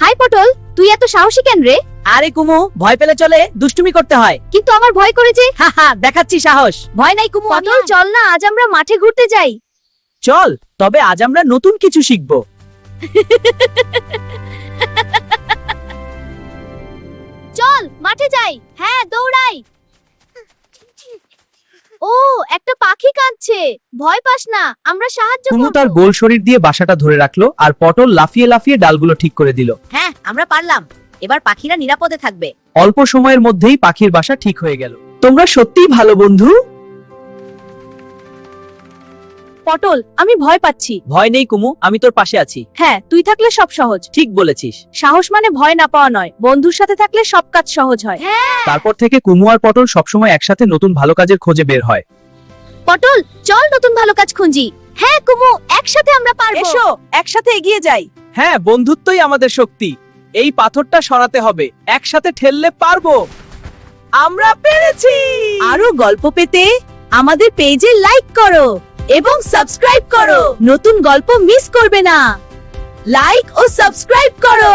High পটল, তুই এত সাহসী কেন রে? আরে কুমু, ভয় পেলে চলে, দুষ্টুমি করতে হয়। কিন্তু আমার ভয় করে যে। হাহা, দেখাচ্ছি সাহস। ভয় নাই কুমু। আমি পটল চল না, আজ আমরা মাঠে ঘুরতে যাই। চল, তবে আজ আমরা নতুন কিছু শিখব। চল মাঠে যাই। হ্যাঁ, দৌড়াই। ও, একটা পাখি কাঁদছে। ভয় পাস না, আমরা সাহায্য কুমু করব। তার গোল শরীর দিয়ে বাসাটা ধরে রাখলো আর পটল লাফিয়ে লাফিয়ে ডালগুলো ঠিক করে দিল। হ্যাঁ, আমরা পারলাম। এবার পাখিরা নিরাপদে থাকবে। অল্প সময়ের মধ্যেই পাখির বাসা ঠিক হয়ে গেল। তোমরা সত্যিই ভালো বন্ধু। পটল, আমি ভয় পাচ্ছি। ভয় নেই কুমু, আমি তোর পাশে আছি। হ্যাঁ, তুই থাকলে সব সহজ। ঠিক বলেছিস। সাহস মানে ভয় না পাওয়া নয়, বন্ধুর সাথে থাকলে সব কাজ সহজ হয়। তারপর থেকে কুমু আর পটল সবসময় একসাথে নতুন ভালো কাজের খোঁজে বের হয়। পটল, চল নতুন ভালো কাজ খুঁজি। হ্যাঁ কুমু, একসাথে আমরা পারবো। এসো, একসাথে এগিয়ে যাই। হ্যাঁ, বন্ধুত্বই আমাদের শক্তি। এই পাথরটা সরাতে হবে, একসাথে ঠেললে পারবো। আমরা পেরেছি। আরো গল্প পেতে আমাদের পেজে লাইক করো এবং সাবস্ক্রাইব করো। নতুন গল্প মিস করবে না। লাইক ও সাবস্ক্রাইব করো।